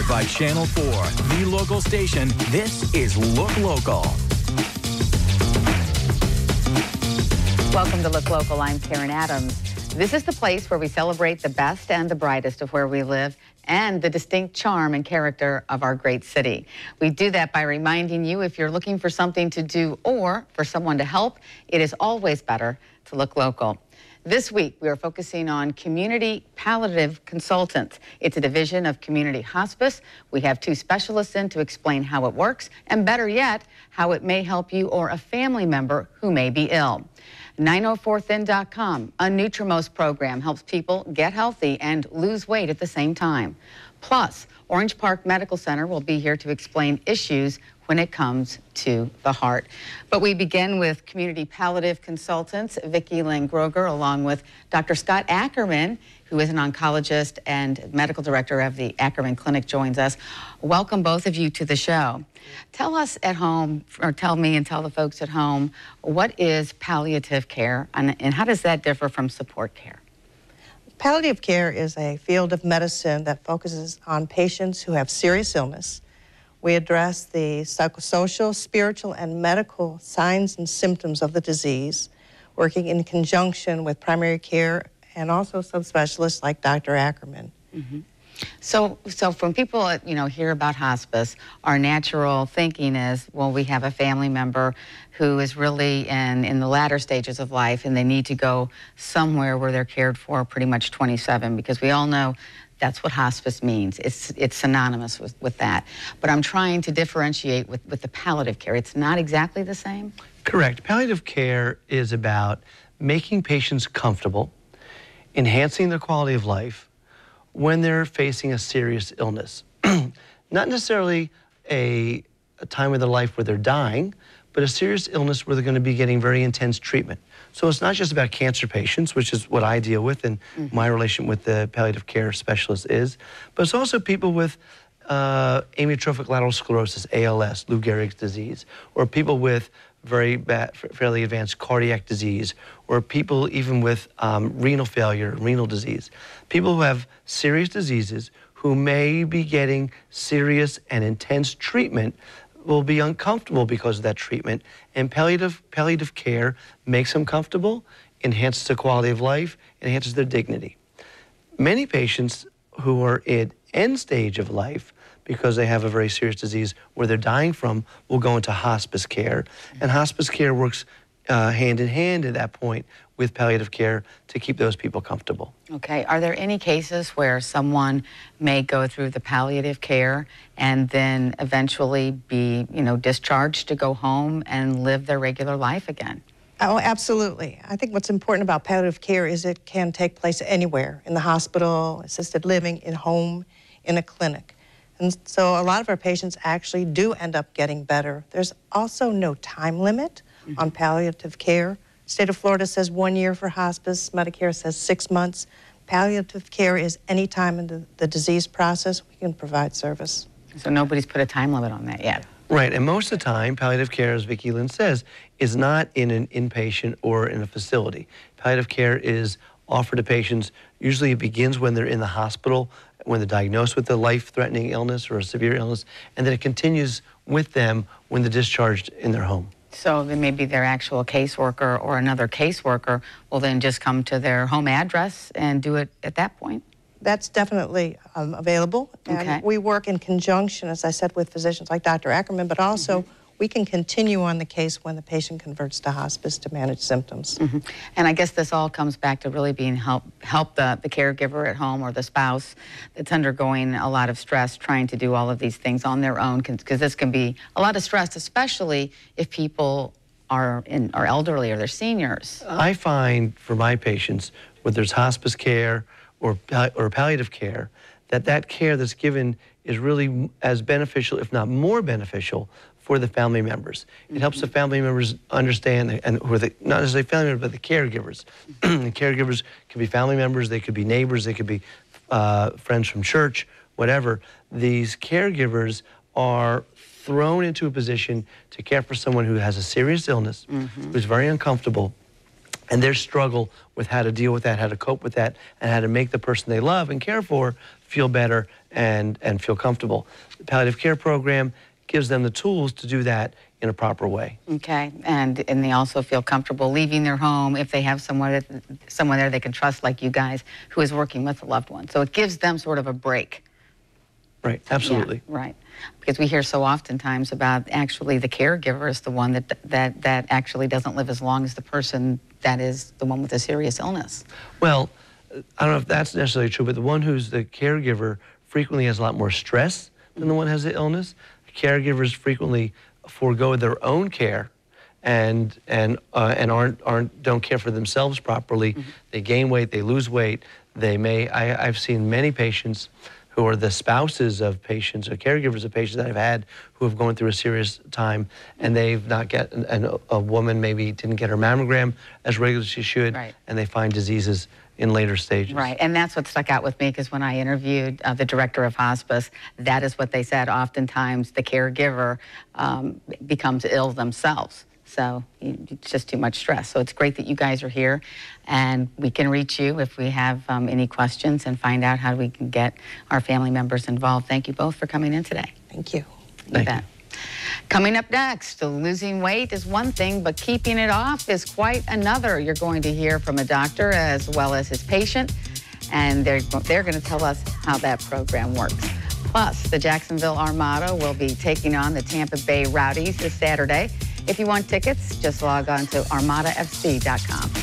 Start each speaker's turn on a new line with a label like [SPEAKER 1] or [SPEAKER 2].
[SPEAKER 1] by Channel 4, the local station. This is Look Local.
[SPEAKER 2] Welcome to Look Local. I'm Karen Adams. This is the place where we celebrate the best and the brightest of where we live and the distinct charm and character of our great city. We do that by reminding you if you're looking for something to do or for someone to help, it is always better to look local. This week, we are focusing on Community Palliative Consultants. It's a division of community hospice. We have two specialists in to explain how it works, and better yet, how it may help you or a family member who may be ill. 904thin.com, a Nutrimost program, helps people get healthy and lose weight at the same time. Plus, Orange Park Medical Center will be here to explain issues when it comes to the heart. But we begin with Community Palliative Consultants, Vicki Lynn Groger, along with Dr. Scott Ackerman, who is an oncologist and medical director of the Ackerman Clinic, joins us. Welcome both of you to the show. Tell us at home, or tell me and tell the folks at home, what is palliative care and how does that differ from support care?
[SPEAKER 3] Palliative care is a field of medicine that focuses on patients who have serious illness. We address the psychosocial, spiritual, and medical signs and symptoms of the disease, working in conjunction with primary care and also subspecialists like Dr. Ackerman.
[SPEAKER 2] Mm-hmm. So when people, hear about hospice, our natural thinking is, well, we have a family member who is really in the latter stages of life and they need to go somewhere where they're cared for pretty much 27, because we all know that's what hospice means. It's synonymous with that. But I'm trying to differentiate with the palliative care. It's not exactly the same?
[SPEAKER 4] Correct. Palliative care is about making patients comfortable, enhancing their quality of life when they're facing a serious illness. Not necessarily a time of their life where they're dying, but a serious illness where they're going to be getting very intense treatment. So it's not just about cancer patients, which is what I deal with and my relation with the palliative care specialist is, but it's also people with amyotrophic lateral sclerosis, ALS, Lou Gehrig's disease, or people with very bad, fairly advanced cardiac disease, or people even with renal failure, renal disease. People who have serious diseases who may be getting serious and intense treatment will be uncomfortable because of that treatment, and palliative care makes them comfortable, enhances their quality of life, enhances their dignity. Many patients who are in end stage of life because they have a very serious disease where they're dying from will go into hospice care, and hospice care works hand in hand at that point with palliative care to keep those people comfortable.
[SPEAKER 2] Okay. Are there any cases where someone may go through the palliative care and then eventually be, discharged to go home and live their regular life again?
[SPEAKER 3] Oh, absolutely. I think what's important about palliative care is it can take place anywhere, in the hospital, assisted living, in home, in a clinic. And so a lot of our patients actually do end up getting better. There's also no time limit on palliative care. State of Florida says 1 year for hospice. Medicare says 6 months. Palliative care is any time in the disease process we can provide service.
[SPEAKER 2] So nobody's put a time limit on that yet.
[SPEAKER 4] Right, and most of the time, palliative care, as Vicki Lynn says, is not in an inpatient or in a facility. Palliative care is offered to patients. Usually it begins when they're in the hospital, when they're diagnosed with a life-threatening illness or a severe illness, and then it continues with them when they're discharged in their home.
[SPEAKER 2] So then maybe their actual caseworker or another caseworker will then just come to their home address and do it at that point?
[SPEAKER 3] That's definitely available. And we work in conjunction, as I said, with physicians like Dr. Ackerman, but also we can continue on the case when the patient converts to hospice to manage symptoms.
[SPEAKER 2] And I guess this all comes back to really being help the caregiver at home or the spouse that's undergoing a lot of stress trying to do all of these things on their own, because this can be a lot of stress, especially if people are elderly or they're seniors.
[SPEAKER 4] I find for my patients, whether there's hospice care or palliative care, that care that's given is really as beneficial, if not more beneficial, for the family members. It helps the family members understand, and who are not necessarily family members, but the caregivers. The caregivers could be family members, they could be neighbors, they could be friends from church, whatever. These caregivers are thrown into a position to care for someone who has a serious illness, who's very uncomfortable, and their struggle with how to deal with that, how to cope with that, and how to make the person they love and care for feel better and feel comfortable. The palliative care program gives them the tools to do that in a proper way.
[SPEAKER 2] Okay, and they also feel comfortable leaving their home if they have someone there they can trust, like you guys, who is working with a loved one. So it gives them sort of a break.
[SPEAKER 4] Right, absolutely.
[SPEAKER 2] Yeah, right, because we hear so oftentimes about actually the caregiver is the one that actually doesn't live as long as the person that is the one with a serious illness.
[SPEAKER 4] Well, I don't know if that's necessarily true, but the one who's the caregiver frequently has a lot more stress than the one who has the illness. Caregivers frequently forego their own care and don't care for themselves properly. They gain weight, they lose weight. I've seen many patients who are the spouses of patients or caregivers of patients that I've had who have gone through a serious time, and they've not get, a woman maybe didn't get her mammogram as regularly as she should,
[SPEAKER 2] right.
[SPEAKER 4] And they find diseases in later stages.
[SPEAKER 2] Right, and that's what stuck out with me, because when I interviewed the director of hospice, that is what they said. Oftentimes the caregiver becomes ill themselves. So it's just too much stress. So it's great that you guys are here, and we can reach you if we have any questions and find out how we can get our family members involved. Thank you both for coming in today.
[SPEAKER 3] Thank you.
[SPEAKER 2] You bet. Coming up next, losing weight is one thing, but keeping it off is quite another. You're going to hear from a doctor as well as his patient, and they're going to tell us how that program works. Plus, the Jacksonville Armada will be taking on the Tampa Bay Rowdies this Saturday. If you want tickets, just log on to armadafc.com.